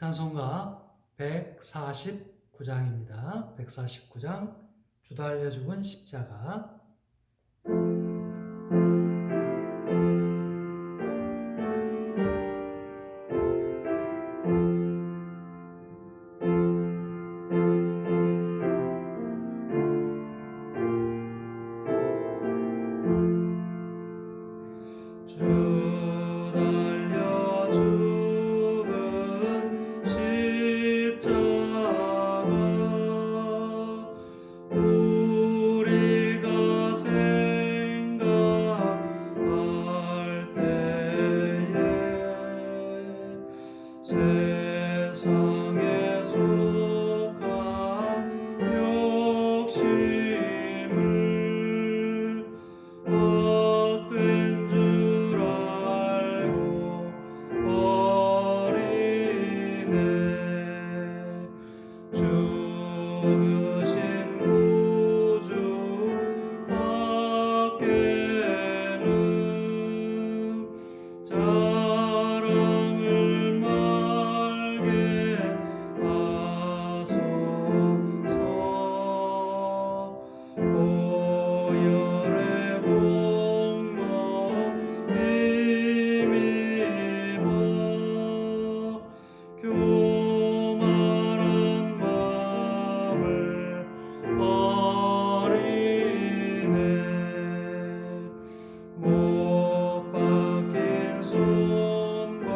찬송가 149장입니다. 149장 주 달려 죽은 십자가. 주 달려 죽은 십자가 우리가 생각할 때에 세상에 속한 욕심을 헛된 줄 알고 버리네. 죽으신 구주 밖에는 자랑을 말게 하소서. 보혈의 공로 힘입어 교만한 마음을 버리네. 못 박힌 손발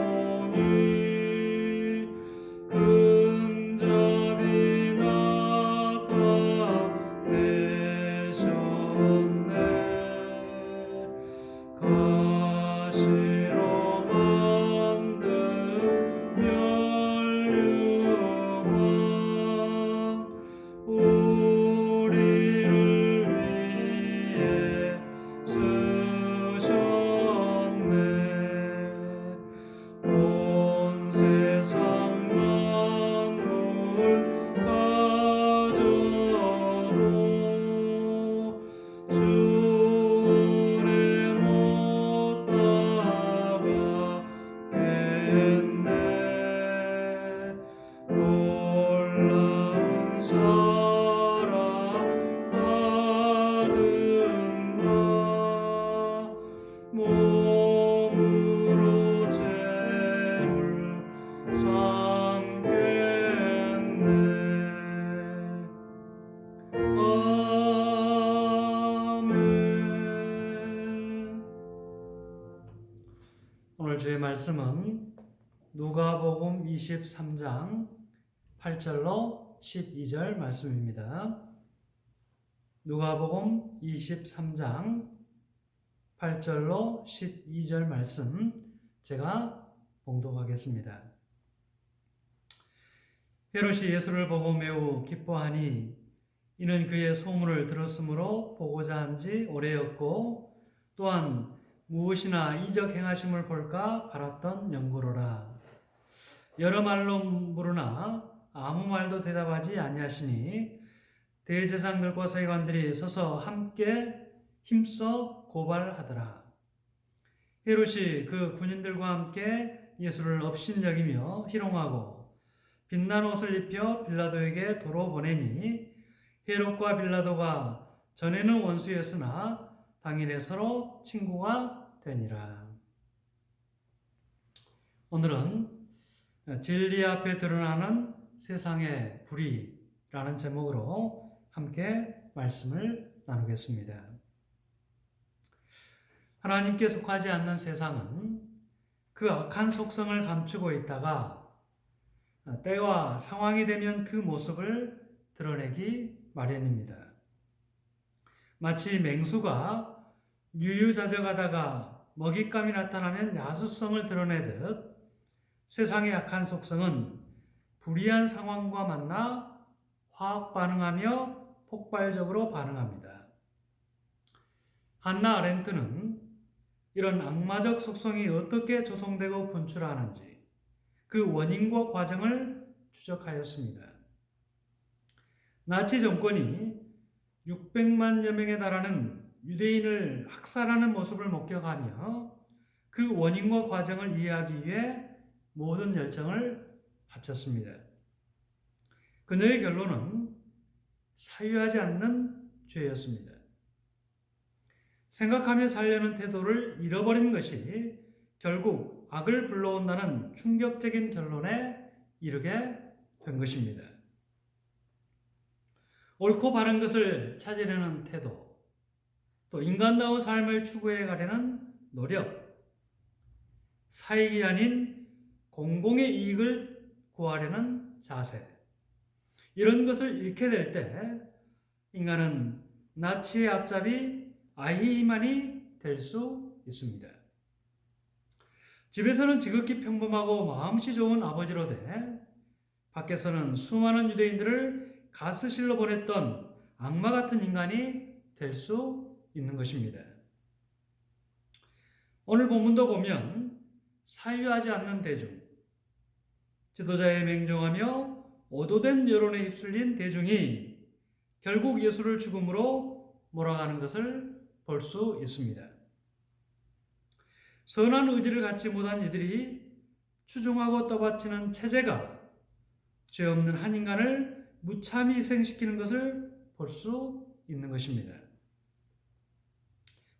보니 근잡이 나타내셨네. 가시로 만든 면류관 우리를 위해 쓰셨네. 온 세상 만물 가져도 주 은혜 못 따라가겠네. 놀라운 사랑 받은 나 몸으로 재물 삼겠네. 아멘. 오늘 주의 말씀은 누가복음 23장 8절로 12절 말씀입니다. 누가복음 23장 8절로 12절 말씀 제가 봉독하겠습니다. 헤롯이 예수를 보고 매우 기뻐하니 이는 그의 소문을 들었으므로 보고자 한 지 오래였고 또한 무엇이나 이적 행하심을 볼까 바랐던 연고로라. 여러 말로 물으나 아무 말도 대답하지 아니하시니 대제사장들과 서기관들이 서서 함께 힘써 고발하더라. 헤롯이 그 군인들과 함께 예수를 업신여기며 희롱하고 빛난 옷을 입혀 빌라도에게 도로 보내니 헤롯과 빌라도가 전에는 원수였으나 당일에 서로 친구가 되니라. 오늘은 진리 앞에 드러나는 세상의 불의라는 제목으로 함께 말씀을 나누겠습니다. 하나님께 속하지 않는 세상은 그 악한 속성을 감추고 있다가 때와 상황이 되면 그 모습을 드러내기 마련입니다. 마치 맹수가 유유자적하다가 먹잇감이 나타나면 야수성을 드러내듯 세상의 악한 속성은 불이한 상황과 만나 화학 반응하며 폭발적으로 반응합니다. 한나 아렌트는 이런 악마적 속성이 어떻게 조성되고 분출하는지 그 원인과 과정을 추적하였습니다. 나치 정권이 600만여 명에 달하는 유대인을 학살하는 모습을 목격하며 그 원인과 과정을 이해하기 위해 모든 열정을 바쳤습니다. 그녀의 결론은 사유하지 않는 죄였습니다. 생각하며 살려는 태도를 잃어버린 것이 결국 악을 불러온다는 충격적인 결론에 이르게 된 것입니다. 옳고 바른 것을 찾으려는 태도, 또 인간다운 삶을 추구해 가려는 노력, 사익이 아닌 공공의 이익을 구하려는 자세, 이런 것을 잃게 될 때 인간은 나치의 앞잡이 아히만이 될 수 있습니다. 집에서는 지극히 평범하고 마음씨 좋은 아버지로 돼 밖에서는 수많은 유대인들을 가스실로 보냈던 악마 같은 인간이 될 수 있는 것입니다. 오늘 본문도 보면 사유하지 않는 대중, 지도자에 맹종하며 오도된 여론에 휩쓸린 대중이 결국 예수를 죽음으로 몰아가는 것을 볼 수 있습니다. 선한 의지를 갖지 못한 이들이 추종하고 떠받치는 체제가 죄 없는 한 인간을 무참히 희생시키는 것을 볼 수 있는 것입니다.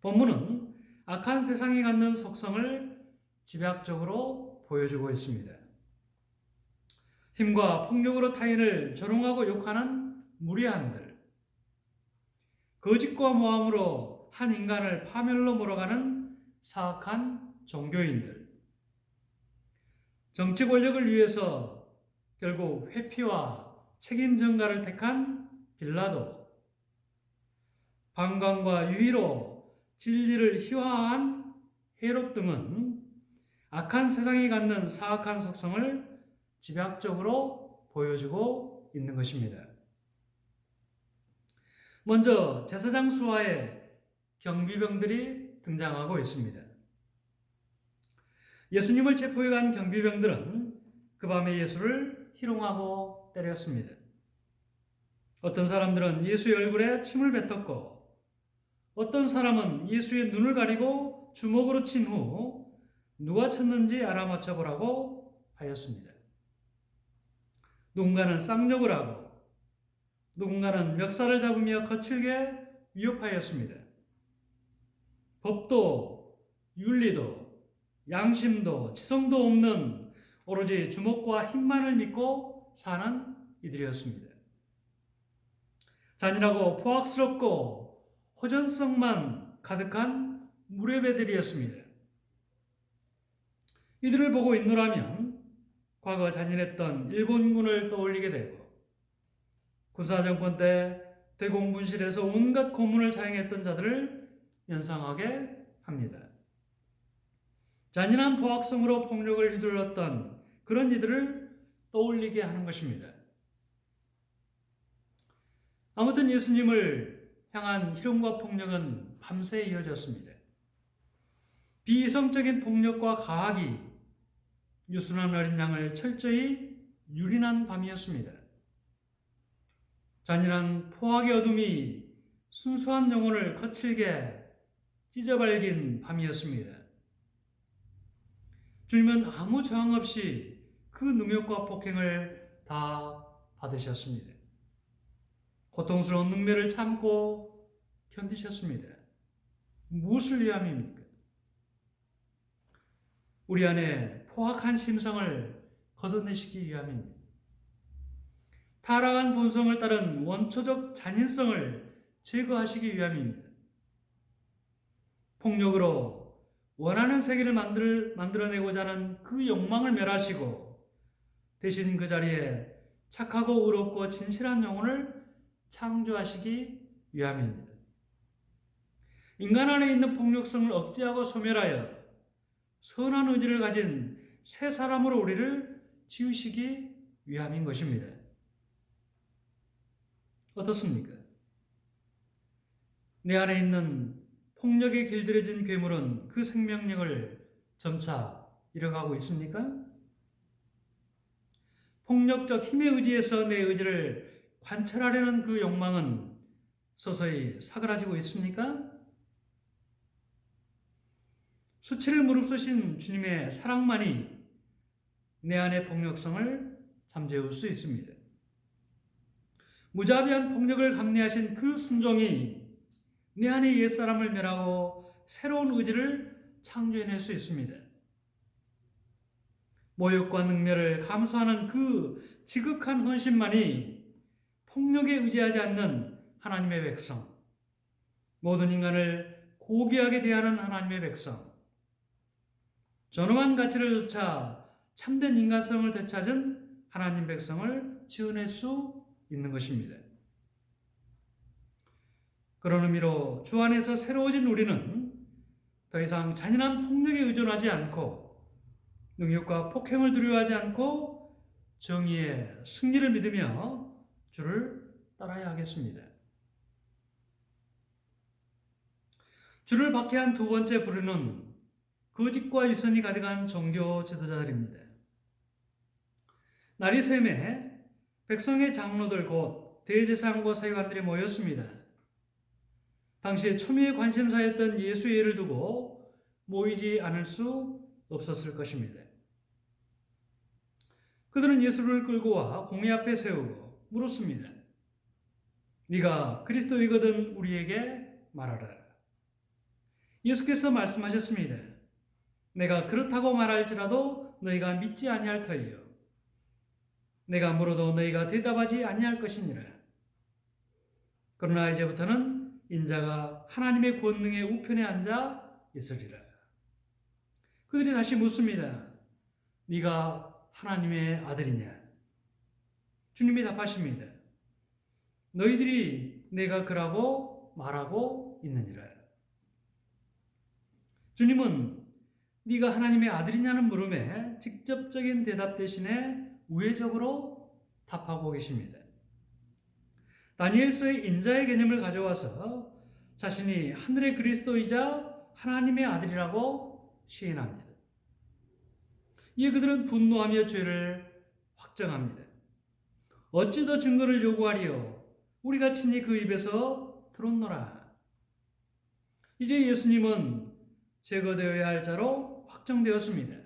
본문은 악한 세상이 갖는 속성을 집약적으로 보여주고 있습니다. 힘과 폭력으로 타인을 조롱하고 욕하는 무리한들, 거짓과 모함으로 한 인간을 파멸로 몰아가는 사악한 종교인들, 정치 권력을 위해서 결국 회피와 책임 전가를 택한 빌라도, 방광과 유희로 진리를 희화화한 헤롯 등은 악한 세상이 갖는 사악한 속성을 집약적으로 보여주고 있는 것입니다. 먼저 제사장 수하에 경비병들이 등장하고 있습니다. 예수님을 체포해 간 경비병들은 그 밤에 예수를 희롱하고 때렸습니다. 어떤 사람들은 예수의 얼굴에 침을 뱉었고 어떤 사람은 예수의 눈을 가리고 주먹으로 친 후 누가 쳤는지 알아맞혀 보라고 하였습니다. 누군가는 쌍욕을 하고 누군가는 멱살을 잡으며 거칠게 위협하였습니다. 법도 윤리도 양심도 지성도 없는 오로지 주먹과 힘만을 믿고 사는 이들이었습니다. 잔인하고 포악스럽고 호전성만 가득한 무례배들이었습니다. 이들을 보고 있노라면 과거 잔인했던 일본군을 떠올리게 되고 군사정권 때 대공분실에서 온갖 고문을 자행했던 자들을 연상하게 합니다. 잔인한 포악성으로 폭력을 휘둘렀던 그런 이들을 떠올리게 하는 것입니다. 아무튼 예수님을 향한 희롱과 폭력은 밤새 이어졌습니다. 비이성적인 폭력과 가학이 유순한 어린 양을 철저히 유린한 밤이었습니다. 잔인한 포악의 어둠이 순수한 영혼을 거칠게 찢어발긴 밤이었습니다. 주님은 아무 저항 없이 그 능욕과 폭행을 다 받으셨습니다. 고통스러운 능멸을 참고 견디셨습니다. 무엇을 위함입니까? 우리 안에 포악한 심성을 걷어내시기 위함입니다. 타락한 본성을 따른 원초적 잔인성을 제거하시기 위함입니다. 폭력으로 원하는 세계를 만들어내고자 하는 그 욕망을 멸하시고 대신 그 자리에 착하고 의롭고 진실한 영혼을 창조하시기 위함입니다. 인간 안에 있는 폭력성을 억제하고 소멸하여 선한 의지를 가진 새 사람으로 우리를 지으시기 위함인 것입니다. 어떻습니까? 내 안에 있는 폭력에 길들여진 괴물은 그 생명력을 점차 잃어가고 있습니까? 폭력적 힘에 의지해서 내 의지를 관철하려는 그 욕망은 서서히 사그라지고 있습니까? 수치를 무릅쓰신 주님의 사랑만이 내 안의 폭력성을 잠재울 수 있습니다. 무자비한 폭력을 감내하신 그 순종이 내 안의 옛사람을 멸하고 새로운 의지를 창조해낼 수 있습니다. 모욕과 능멸을 감수하는 그 지극한 헌신만이 폭력에 의지하지 않는 하나님의 백성, 모든 인간을 고귀하게 대하는 하나님의 백성, 존엄한 가치를 쫓아 참된 인간성을 되찾은 하나님 백성을 지어낼 수 있는 것입니다. 그런 의미로 주 안에서 새로워진 우리는 더 이상 잔인한 폭력에 의존하지 않고 능욕과 폭행을 두려워하지 않고 정의의 승리를 믿으며 주를 따라야 하겠습니다. 주를 박해한 두 번째 부류는 거짓과 유선이 가득한 종교 지도자들입니다. 날이 새매 백성의 장로들 곧 대제사장과 서기관들이 모였습니다. 당시 초미의 관심사였던 예수의 예를 두고 모이지 않을 수 없었을 것입니다. 그들은 예수를 끌고 와 공회 앞에 세우고 물었습니다. 네가 그리스도이거든 우리에게 말하라. 예수께서 말씀하셨습니다. 내가 그렇다고 말할지라도 너희가 믿지 아니할 터이요. 내가 물어도 너희가 대답하지 아니할 것이니라. 그러나 이제부터는 인자가 하나님의 권능의 우편에 앉아 있으리라. 그들이 다시 묻습니다. 네가 하나님의 아들이냐? 주님이 답하십니다. 너희들이 내가 그라고 말하고 있느니라. 주님은 네가 하나님의 아들이냐는 물음에 직접적인 대답 대신에 우회적으로 답하고 계십니다. 다니엘서의 인자의 개념을 가져와서 자신이 하늘의 그리스도이자 하나님의 아들이라고 시인합니다. 이에 그들은 분노하며 죄를 확정합니다. 어찌 더 증거를 요구하리요? 우리가 친히 그 입에서 들었노라. 이제 예수님은 제거되어야 할 자로 확정되었습니다.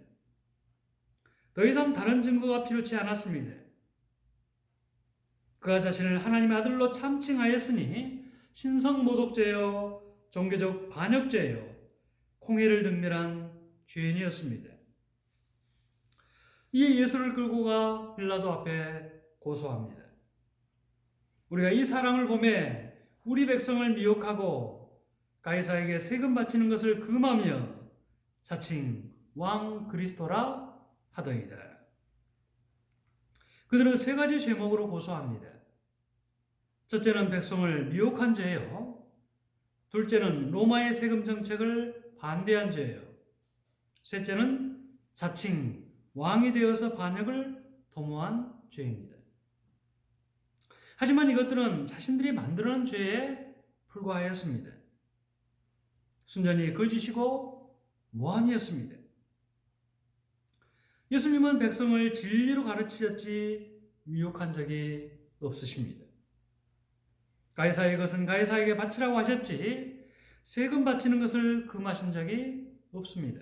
더 이상 다른 증거가 필요치 않았습니다. 그가 자신을 하나님의 아들로 참칭하였으니 신성모독죄요, 종교적 반역죄요, 공회를 능멸한 죄인이었습니다. 이에 예수를 끌고 가 빌라도 앞에 고소합니다. 우리가 이 사람을 보매 우리 백성을 미혹하고 가이사에게 세금 바치는 것을 금하며 자칭 왕 그리스도라 하더이다. 그들은 세 가지 제목으로 고소합니다. 첫째는 백성을 미혹한 죄요. 둘째는 로마의 세금 정책을 반대한 죄요. 셋째는 자칭 왕이 되어서 반역을 도모한 죄입니다. 하지만 이것들은 자신들이 만들어낸 죄에 불과하였습니다. 순전히 거짓이고 모함이었습니다. 예수님은 백성을 진리로 가르치셨지 미혹한 적이 없으십니다. 가이사의 것은 가이사에게 바치라고 하셨지 세금 바치는 것을 금하신 적이 없습니다.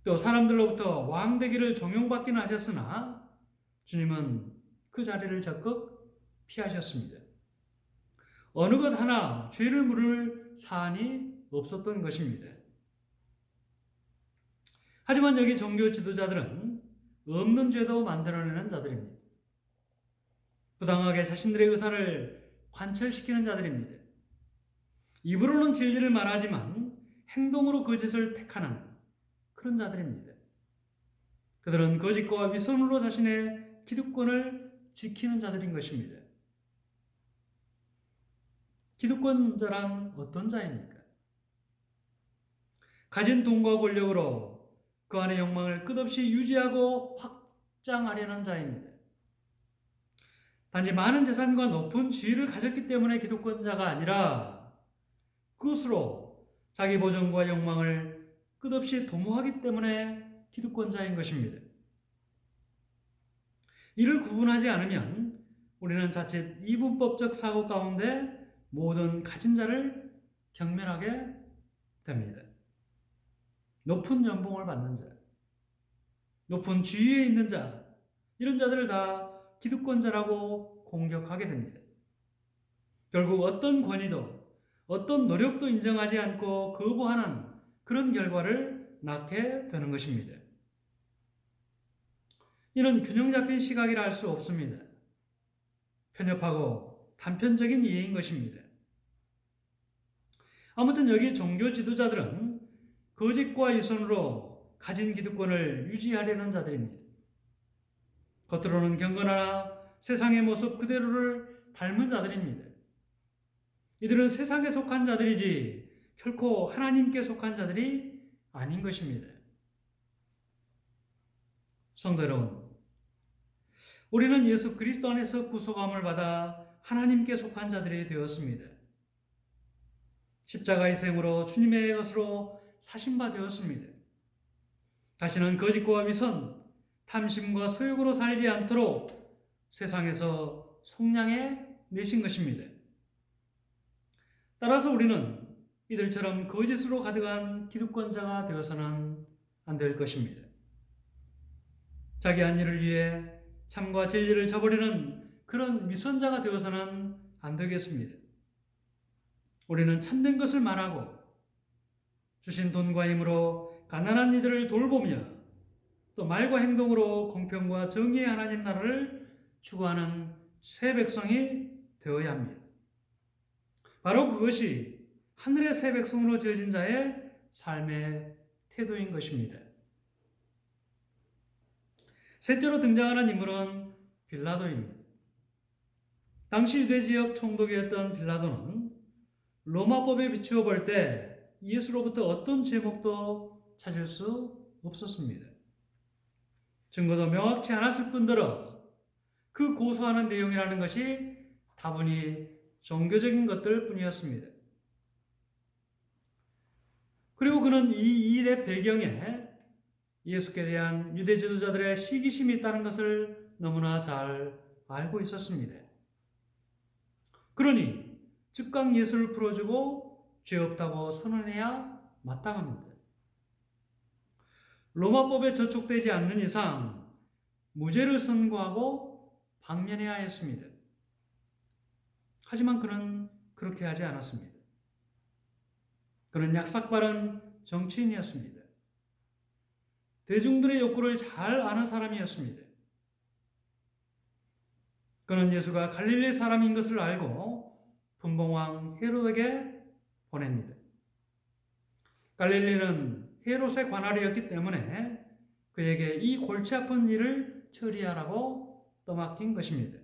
또 사람들로부터 왕 되기를 종용받기는 하셨으나 주님은 그 자리를 적극 피하셨습니다. 어느 것 하나 죄를 물을 사안이 없었던 것입니다. 하지만 여기 종교 지도자들은 없는 죄도 만들어내는 자들입니다. 부당하게 자신들의 의사를 관철시키는 자들입니다. 입으로는 진리를 말하지만 행동으로 거짓을 택하는 그런 자들입니다. 그들은 거짓과 위선으로 자신의 기득권을 지키는 자들인 것입니다. 기득권자란 어떤 자입니까? 가진 돈과 권력으로 그 안의 욕망을 끝없이 유지하고 확장하려는 자입니다. 단지 많은 재산과 높은 지위를 가졌기 때문에 기득권자가 아니라 그것으로 자기 보전과 욕망을 끝없이 도모하기 때문에 기득권자인 것입니다. 이를 구분하지 않으면 우리는 자칫 이분법적 사고 가운데 모든 가진 자를 경멸하게 됩니다. 높은 연봉을 받는 자, 높은 지위에 있는 자, 이런 자들을 다 기득권자라고 공격하게 됩니다. 결국 어떤 권위도 어떤 노력도 인정하지 않고 거부하는 그런 결과를 낳게 되는 것입니다. 이는 균형 잡힌 시각이라 할 수 없습니다. 편협하고 단편적인 이해인 것입니다. 아무튼 여기 종교 지도자들은 거짓과 위선으로 가진 기득권을 유지하려는 자들입니다. 겉으로는 경건하나 세상의 모습 그대로를 닮은 자들입니다. 이들은 세상에 속한 자들이지 결코 하나님께 속한 자들이 아닌 것입니다. 성도 여러분, 우리는 예수 그리스도 안에서 구속함을 받아 하나님께 속한 자들이 되었습니다. 십자가의 생으로 주님의 것으로 사신 바 되었습니다. 다시는 거짓과 위선, 탐심과 소욕으로 살지 않도록 세상에서 속량해 내신 것입니다. 따라서 우리는 이들처럼 거짓으로 가득한 기득권자가 되어서는 안 될 것입니다. 자기 한 일을 위해 참과 진리를 저버리는 그런 위선자가 되어서는 안 되겠습니다. 우리는 참된 것을 말하고 주신 돈과 힘으로 가난한 이들을 돌보며 또 말과 행동으로 공평과 정의의 하나님 나라를 추구하는 새 백성이 되어야 합니다. 바로 그것이 하늘의 새 백성으로 지어진 자의 삶의 태도인 것입니다. 셋째로 등장하는 인물은 빌라도입니다. 당시 유대 지역 총독이었던 빌라도는 로마법에 비추어 볼 때 예수로부터 어떤 제목도 찾을 수 없었습니다. 증거도 명확치 않았을 뿐더러 그 고소하는 내용이라는 것이 다분히 종교적인 것들 뿐이었습니다. 그리고 그는 이 일의 배경에 예수께 대한 유대 지도자들의 시기심이 있다는 것을 너무나 잘 알고 있었습니다. 그러니 즉각 예수를 풀어주고 죄 없다고 선언해야 마땅합니다. 로마법에 저촉되지 않는 이상 무죄를 선고하고 방면해야 했습니다. 하지만 그는 그렇게 하지 않았습니다. 그는 약삭빠른 정치인이었습니다. 대중들의 욕구를 잘 아는 사람이었습니다. 그는 예수가 갈릴리 사람인 것을 알고 분봉왕 헤롯에게 보냅니다. 갈릴리는 헤롯의 관할이었기 때문에 그에게 이 골치 아픈 일을 처리하라고 떠맡긴 것입니다.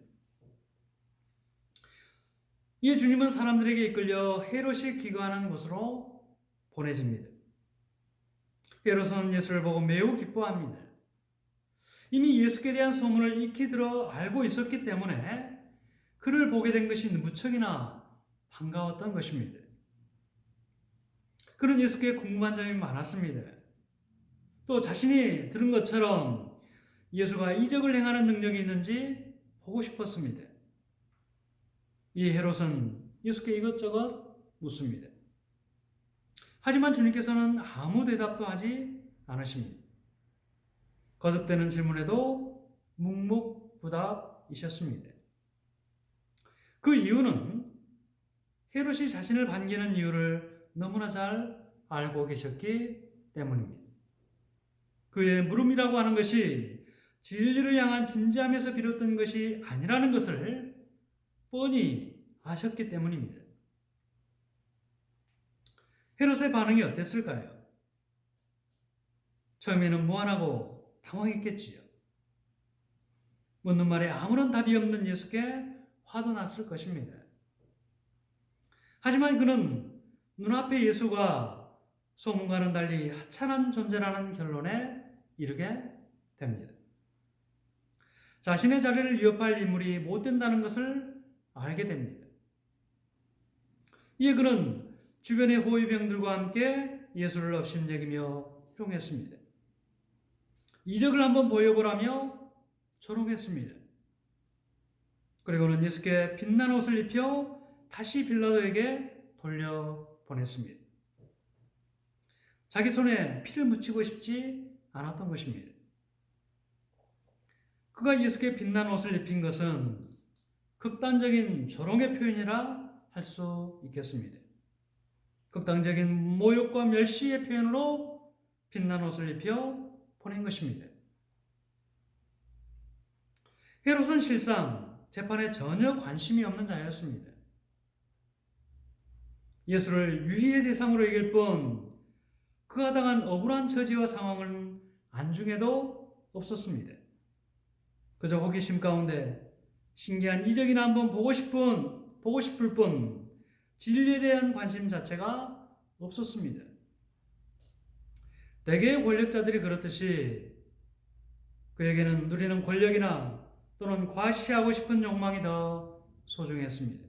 이에 주님은 사람들에게 이끌려 헤롯이 기거하는 곳으로 보내집니다. 헤롯은 예수를 보고 매우 기뻐합니다. 이미 예수께 대한 소문을 익히 들어 알고 있었기 때문에 그를 보게 된 것이 무척이나 반가웠던 것입니다. 그는 예수께 궁금한 점이 많았습니다. 또 자신이 들은 것처럼 예수가 이적을 행하는 능력이 있는지 보고 싶었습니다. 이 헤롯은 예수께 이것저것 묻습니다. 하지만 주님께서는 아무 대답도 하지 않으십니다. 거듭되는 질문에도 묵묵부답이셨습니다. 그 이유는 헤롯이 자신을 반기는 이유를 너무나 잘 알고 계셨기 때문입니다. 그의 물음이라고 하는 것이 진리를 향한 진지함에서 비롯된 것이 아니라는 것을 뻔히 아셨기 때문입니다. 헤롯의 반응이 어땠을까요? 처음에는 무안하고 당황했겠지요. 묻는 말에 아무런 답이 없는 예수께 화도 났을 것입니다. 하지만 그는 눈앞에 예수가 소문과는 달리 하찮은 존재라는 결론에 이르게 됩니다. 자신의 자리를 위협할 인물이 못 된다는 것을 알게 됩니다. 이에 그는 주변의 호위병들과 함께 예수를 업신여기며 희롱했습니다. 이적을 한번 보여보라며 조롱했습니다. 그리고는 예수께 빛난 옷을 입혀 다시 빌라도에게 돌려보냈습니다. 자기 손에 피를 묻히고 싶지 않았던 것입니다. 그가 예수께 빛난 옷을 입힌 것은 극단적인 조롱의 표현이라 할 수 있겠습니다. 극단적인 모욕과 멸시의 표현으로 빛난 옷을 입혀 보낸 것입니다. 헤롯은 실상 재판에 전혀 관심이 없는 자였습니다. 예수를 유희의 대상으로 여길 뿐 그가 당한 억울한 처지와 상황은 안중에도 없었습니다. 그저 호기심 가운데 신기한 이적이나 한번 보고 싶을 뿐 진리에 대한 관심 자체가 없었습니다. 대개의 권력자들이 그렇듯이 그에게는 누리는 권력이나 또는 과시하고 싶은 욕망이 더 소중했습니다.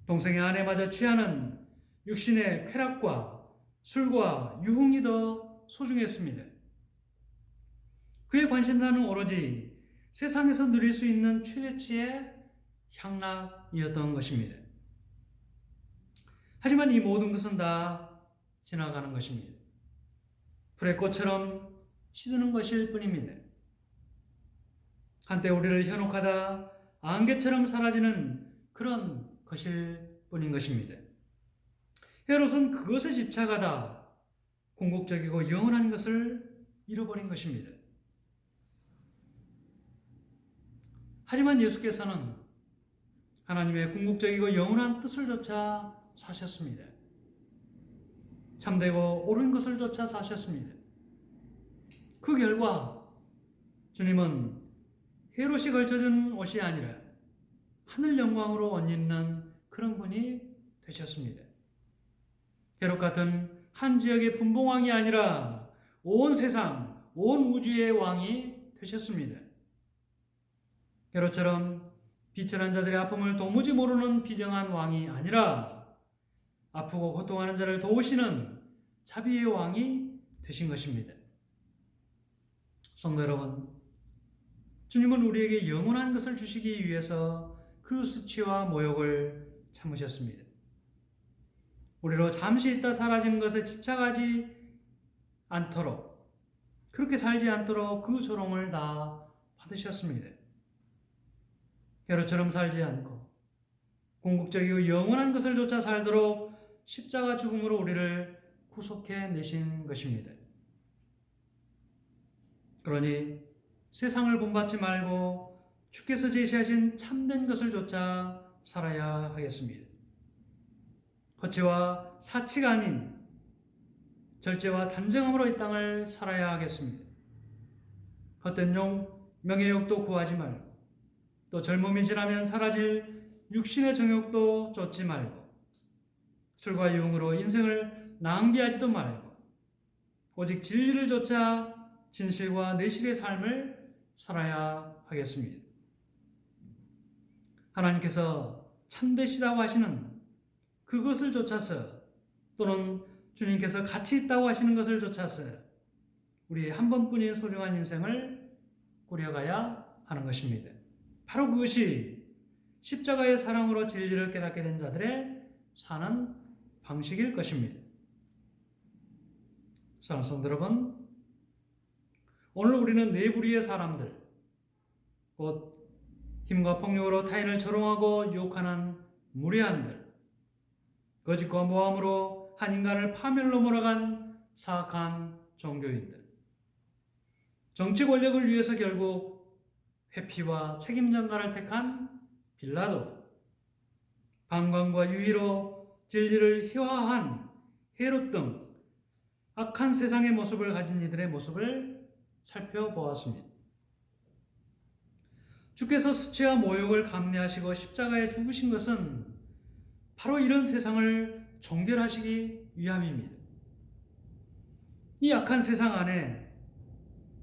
동생의 아내마저 취하는 육신의 쾌락과 술과 유흥이 더 소중했습니다. 그의 관심사는 오로지 세상에서 누릴 수 있는 최대치의 향락이었던 것입니다. 하지만 이 모든 것은 다 지나가는 것입니다. 불의 꽃처럼 시드는 것일 뿐입니다. 한때 우리를 현혹하다 안개처럼 사라지는 그런 것일 뿐인 것입니다. 헤롯은 그것에 집착하다 궁극적이고 영원한 것을 잃어버린 것입니다. 하지만 예수께서는 하나님의 궁극적이고 영원한 뜻을 조차 사셨습니다. 참되고 옳은 것을 조차 사셨습니다. 그 결과 주님은 헤롯이 걸쳐준 옷이 아니라 하늘 영광으로 옷 입는 그런 분이 되셨습니다. 헤롯 같은 한 지역의 분봉왕이 아니라 온 세상, 온 우주의 왕이 되셨습니다. 헤롯처럼 비천한 자들의 아픔을 도무지 모르는 비정한 왕이 아니라 아프고 고통하는 자를 도우시는 자비의 왕이 되신 것입니다. 성도 여러분, 주님은 우리에게 영원한 것을 주시기 위해서 그 수치와 모욕을 참으셨습니다. 우리로 잠시 있다 사라진 것에 집착하지 않도록, 그렇게 살지 않도록 그 조롱을 다 받으셨습니다. 헤롯처럼 살지 않고 궁극적이고 영원한 것을 조차 살도록 십자가 죽음으로 우리를 구속해 내신 것입니다. 그러니 세상을 본받지 말고 주께서 제시하신 참된 것을 조차 살아야 하겠습니다. 허치와 사치가 아닌 절제와 단정함으로 이 땅을 살아야 하겠습니다. 헛된 명예욕도 구하지 말고 또 젊음이 지나면 사라질 육신의 정욕도 쫓지 말고 술과 유흥으로 인생을 낭비하지도 말고 오직 진리를 쫓아 진실과 내실의 삶을 살아야 하겠습니다. 하나님께서 참되시다고 하시는 그것을 쫓아서 또는 주님께서 가치 있다고 하시는 것을 쫓아서 우리의 한 번뿐인 소중한 인생을 꾸려가야 하는 것입니다. 바로 그것이 십자가의 사랑으로 진리를 깨닫게 된 자들의 사는 방식일 것입니다. 사랑하는 성도 여러분, 오늘 우리는 네 부류의 사람들, 곧 힘과 폭력으로 타인을 조롱하고 유혹하는 무례한들, 거짓과 모함으로 한 인간을 파멸로 몰아간 사악한 종교인들, 정치 권력을 위해서 결국 회피와 책임 전가를 택한 빌라도, 방광과 유희로 진리를 희화한 헤롯 등 악한 세상의 모습을 가진 이들의 모습을 살펴보았습니다. 주께서 수치와 모욕을 감내하시고 십자가에 죽으신 것은 바로 이런 세상을 종결하시기 위함입니다. 이 악한 세상 안에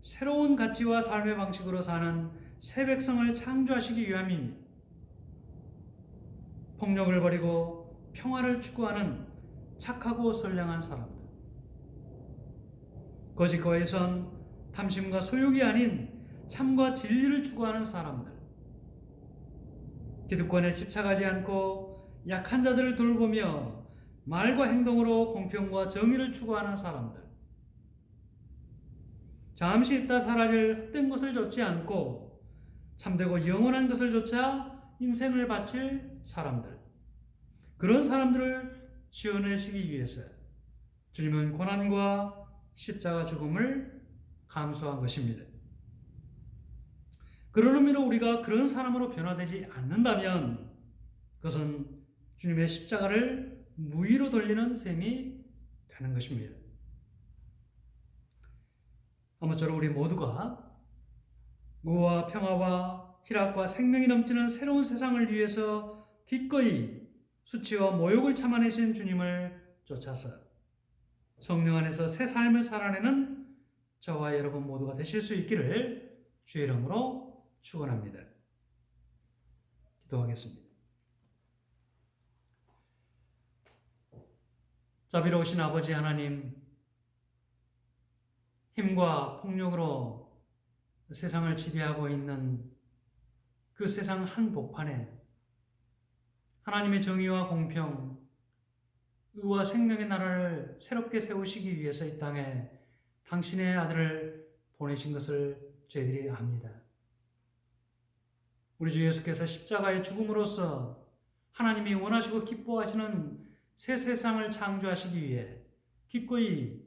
새로운 가치와 삶의 방식으로 사는 새 백성을 창조하시기 위함입니다. 폭력을 버리고 평화를 추구하는 착하고 선량한 사람들, 거짓과 위선, 탐심과 소욕이 아닌 참과 진리를 추구하는 사람들, 기득권에 집착하지 않고 약한 자들을 돌보며 말과 행동으로 공평과 정의를 추구하는 사람들, 잠시 있다 사라질 헛된 것을 좇지 않고 참되고 영원한 것을 좇아 인생을 바칠 사람들, 그런 사람들을 지어내시기 위해서 주님은 고난과 십자가 죽음을 감수한 것입니다. 그런 의미로 우리가 그런 사람으로 변화되지 않는다면 그것은 주님의 십자가를 무의로 돌리는 셈이 되는 것입니다. 아무쪼록 우리 모두가 의와 평화와 희락과 생명이 넘치는 새로운 세상을 위해서 기꺼이 수치와 모욕을 참아내신 주님을 쫓아서 성령 안에서 새 삶을 살아내는 저와 여러분 모두가 되실 수 있기를 주의 이름으로 축원합니다. 기도하겠습니다. 자비로우신 아버지 하나님, 힘과 폭력으로 세상을 지배하고 있는 그 세상 한복판에 하나님의 정의와 공평, 의와 생명의 나라를 새롭게 세우시기 위해서 이 땅에 당신의 아들을 보내신 것을 저희들이 압니다. 우리 주 예수께서 십자가의 죽음으로써 하나님이 원하시고 기뻐하시는 새 세상을 창조하시기 위해 기꺼이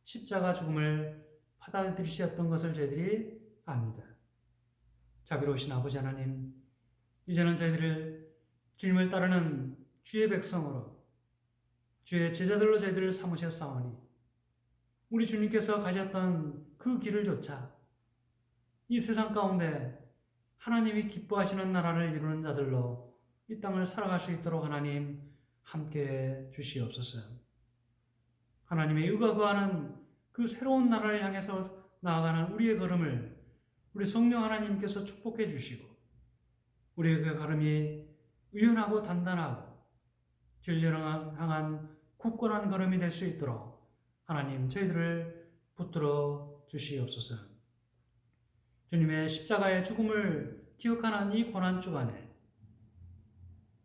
십자가 죽음을 받아들이셨던 것을 저희들이 압니다. 자비로우신 아버지 하나님, 이제는 저희들을 주님을 따르는 주의 백성으로, 주의 제자들로 저희들을 삼으셨사오니 우리 주님께서 가셨던 그 길을 좇아 이 세상 가운데 하나님이 기뻐하시는 나라를 이루는 자들로 이 땅을 살아갈 수 있도록 하나님 함께해 주시옵소서. 하나님의 의가 거하는 그 새로운 나라를 향해서 나아가는 우리의 걸음을 우리 성령 하나님께서 축복해 주시고 우리의 그 걸음이 의연하고 단단하고 진리를 향한 굳건한 걸음이 될 수 있도록 하나님 저희들을 붙들어 주시옵소서. 주님의 십자가의 죽음을 기억하는 이 고난 주간에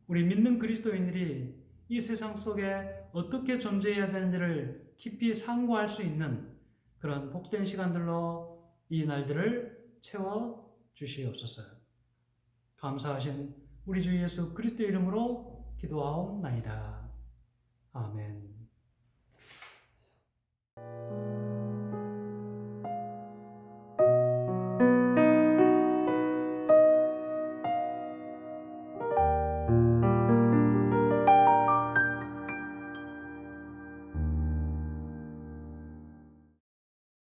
우리 믿는 그리스도인들이 이 세상 속에 어떻게 존재해야 되는지를 깊이 상고할 수 있는 그런 복된 시간들로 이 날들을 채워 주시옵소서. 감사하신 우리 주 예수 그리스도의 이름으로 기도하옵나이다. 아멘.